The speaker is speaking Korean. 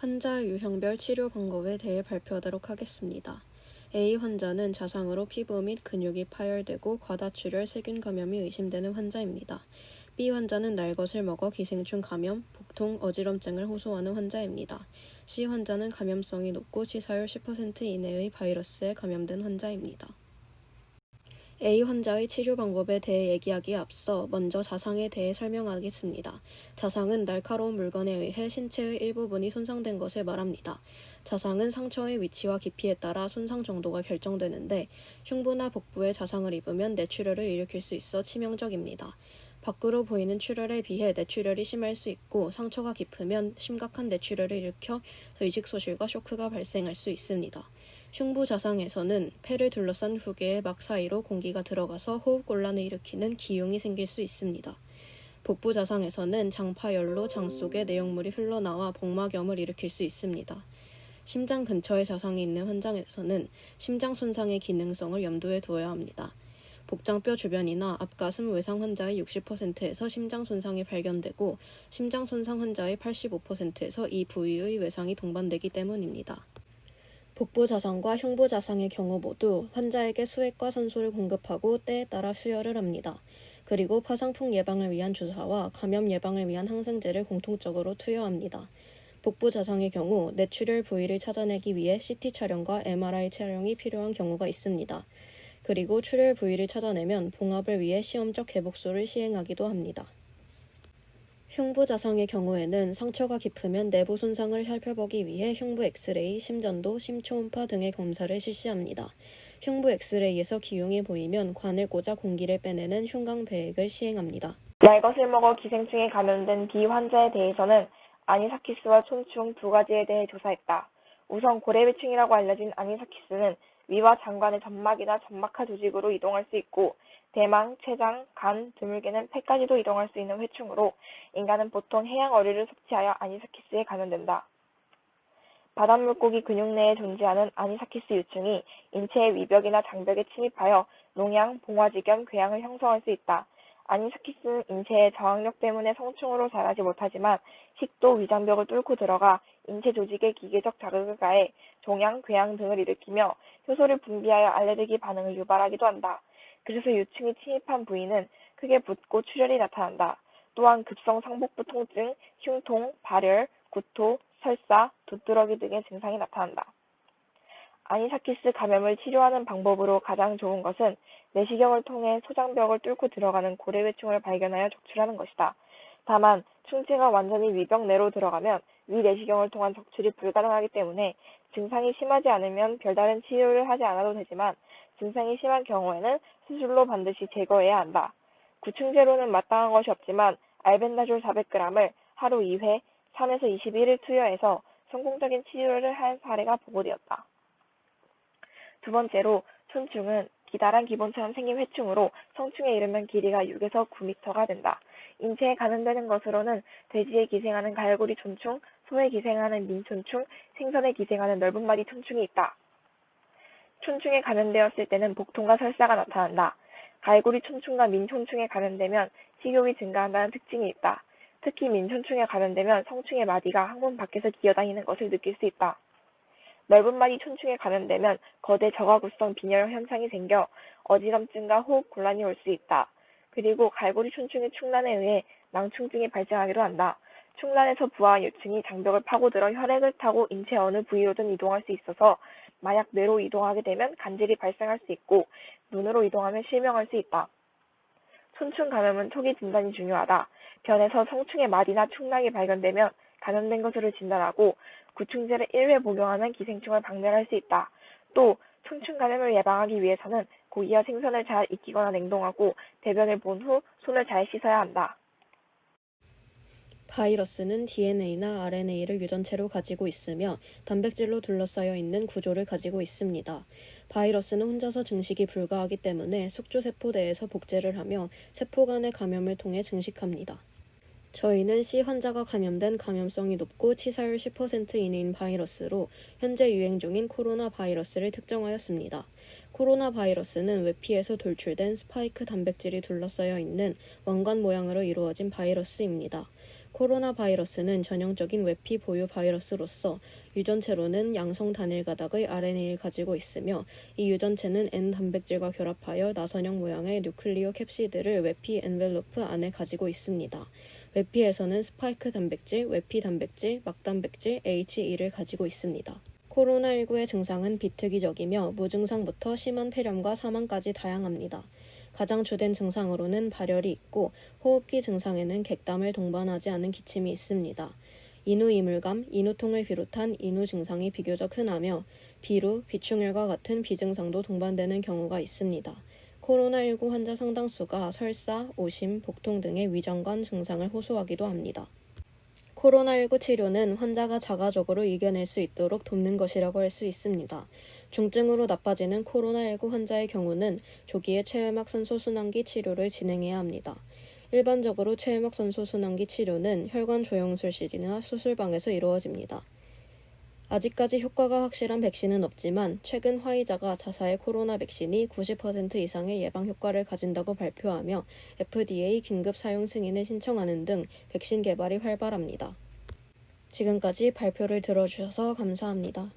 환자 유형별 치료 방법에 대해 발표하도록 하겠습니다. A 환자는 자상으로 피부 및 근육이 파열되고 과다출혈 세균 감염이 의심되는 환자입니다. B 환자는 날것을 먹어 기생충 감염, 복통, 어지럼증을 호소하는 환자입니다. C 환자는 감염성이 높고 치사율 10% 이내의 바이러스에 감염된 환자입니다. A 환자의 치료 방법에 대해 얘기하기에 앞서 먼저 자상에 대해 설명하겠습니다. 자상은 날카로운 물건에 의해 신체의 일부분이 손상된 것을 말합니다. 자상은 상처의 위치와 깊이에 따라 손상 정도가 결정되는데 흉부나 복부에 자상을 입으면 뇌출혈을 일으킬 수 있어 치명적입니다. 밖으로 보이는 출혈에 비해 뇌출혈이 심할 수 있고 상처가 깊으면 심각한 뇌출혈을 일으켜 의식소실과 쇼크가 발생할 수 있습니다. 흉부 자상에서는 폐를 둘러싼 후계의 막 사이로 공기가 들어가서 호흡곤란을 일으키는 기흉이 생길 수 있습니다. 복부 자상에서는 장파열로 장 속에 내용물이 흘러나와 복막염을 일으킬 수 있습니다. 심장 근처에 자상이 있는 환자에서는 심장 손상의 기능성을 염두에 두어야 합니다. 복장뼈 주변이나 앞가슴 외상 환자의 60%에서 심장 손상이 발견되고 심장 손상 환자의 85%에서 이 부위의 외상이 동반되기 때문입니다. 복부 자상과 흉부 자상의 경우 모두 환자에게 수액과 산소를 공급하고 때에 따라 수혈을 합니다. 그리고 파상풍 예방을 위한 주사와 감염 예방을 위한 항생제를 공통적으로 투여합니다. 복부 자상의 경우 뇌출혈 부위를 찾아내기 위해 CT 촬영과 MRI 촬영이 필요한 경우가 있습니다. 그리고 출혈 부위를 찾아내면 봉합을 위해 시험적 개복소를 시행하기도 합니다. 흉부 자상의 경우에는 상처가 깊으면 내부 손상을 살펴보기 위해 흉부 엑스레이, 심전도, 심초음파 등의 검사를 실시합니다. 흉부 엑스레이에서 기흉이 보이면 관을 꽂아 공기를 빼내는 흉광배액을 시행합니다. 날것을 먹어 기생충에 감염된 B 환자에 대해서는 아니사키스와 촌충 두 가지에 대해 조사했다. 우선 고래회충이라고 알려진 아니사키스는 위와 장관의 점막이나 점막하 조직으로 이동할 수 있고 대망, 췌장, 간, 드물게는 폐까지도 이동할 수 있는 회충으로 인간은 보통 해양 어류를 섭취하여 아니사키스에 감염된다. 바닷물고기 근육 내에 존재하는 아니사키스 유충이 인체의 위벽이나 장벽에 침입하여 농양, 봉화지겸, 궤양을 형성할 수 있다. 아니사키스는 인체의 저항력 때문에 성충으로 자라지 못하지만 식도, 위장벽을 뚫고 들어가 인체 조직에 기계적 자극을 가해 종양, 궤양 등을 일으키며 효소를 분비하여 알레르기 반응을 유발하기도 한다. 그래서 유충이 침입한 부위는 크게 붓고 출혈이 나타난다. 또한 급성 상복부 통증, 흉통, 발열, 구토, 설사, 두드러기 등의 증상이 나타난다. 아니사키스 감염을 치료하는 방법으로 가장 좋은 것은 내시경을 통해 소장벽을 뚫고 들어가는 고래회충을 발견하여 적출하는 것이다. 다만 충치가 완전히 위벽 내로 들어가면 위 내시경을 통한 적출이 불가능하기 때문에 증상이 심하지 않으면 별다른 치료를 하지 않아도 되지만 증상이 심한 경우에는 수술로 반드시 제거해야 한다. 구충제로는 마땅한 것이 없지만 알벤다졸 400g을 하루 2회, 3에서 21일 투여해서 성공적인 치료를 한 사례가 보고되었다. 두 번째로 촌충은 기다란 기본처럼 생긴 회충으로 성충에 이르면 길이가 6에서 9m가 된다. 인체에 감염되는 것으로는 돼지에 기생하는 갈고리 촌충, 소에 기생하는 민촌충, 생선에 기생하는 넓은 마디 촌충이 있다. 촌충에 감염되었을 때는 복통과 설사가 나타난다. 갈고리 촌충과 민촌충에 감염되면 식욕이 증가한다는 특징이 있다. 특히 민촌충에 감염되면 성충의 마디가 항문 밖에서 기어다니는 것을 느낄 수 있다. 넓은 마디 촌충에 감염되면 거대 저하구성 빈혈 현상이 생겨 어지럼증과 호흡 곤란이 올 수 있다. 그리고 갈고리 촌충의 충란에 의해 낭충증이 발생하기도 한다. 충란에서 부화한 유충이 장벽을 파고들어 혈액을 타고 인체 어느 부위로든 이동할 수 있어서 만약 뇌로 이동하게 되면 간질이 발생할 수 있고 눈으로 이동하면 실명할 수 있다. 촌충 감염은 초기 진단이 중요하다. 변에서 성충의 마디나 충락이 발견되면 감염된 것으로 진단하고 구충제를 1회 복용하면 기생충을 박멸할 수 있다. 또 촌충 감염을 예방하기 위해서는 고기와 생선을 잘 익히거나 냉동하고 대변을 본 후 손을 잘 씻어야 한다. 바이러스는 DNA나 RNA를 유전체로 가지고 있으며 단백질로 둘러싸여 있는 구조를 가지고 있습니다. 바이러스는 혼자서 증식이 불가하기 때문에 숙주세포내에서 복제를 하며 세포 간의 감염을 통해 증식합니다. 저희는 C 환자가 감염된 감염성이 높고 치사율 10% 이내인 바이러스로 현재 유행 중인 코로나 바이러스를 특정하였습니다. 코로나 바이러스는 외피에서 돌출된 스파이크 단백질이 둘러싸여 있는 왕관 모양으로 이루어진 바이러스입니다. 코로나 바이러스는 전형적인 외피 보유 바이러스로서 유전체로는 양성 단일 가닥의 RNA를 가지고 있으며 이 유전체는 N 단백질과 결합하여 나선형 모양의 뉴클리오 캡시드를 외피 엔벨로프 안에 가지고 있습니다. 외피에서는 스파이크 단백질, 외피 단백질, 막 단백질 H2를 가지고 있습니다. 코로나19의 증상은 비특이적이며 무증상부터 심한 폐렴과 사망까지 다양합니다. 가장 주된 증상으로는 발열이 있고 호흡기 증상에는 객담을 동반하지 않은 기침이 있습니다. 인후 이물감, 인후통을 비롯한 인후 증상이 비교적 흔하며 비루, 비충혈과 같은 비증상도 동반되는 경우가 있습니다. 코로나19 환자 상당수가 설사, 오심, 복통 등의 위장관 증상을 호소하기도 합니다. 코로나19 치료는 환자가 자가적으로 이겨낼 수 있도록 돕는 것이라고 할 수 있습니다. 중증으로 나빠지는 코로나19 환자의 경우는 조기에 체외막 산소순환기 치료를 진행해야 합니다. 일반적으로 체외막 산소순환기 치료는 혈관 조영술실이나 수술방에서 이루어집니다. 아직까지 효과가 확실한 백신은 없지만 최근 화이자가 자사의 코로나 백신이 90% 이상의 예방 효과를 가진다고 발표하며 FDA 긴급 사용 승인을 신청하는 등 백신 개발이 활발합니다. 지금까지 발표를 들어주셔서 감사합니다.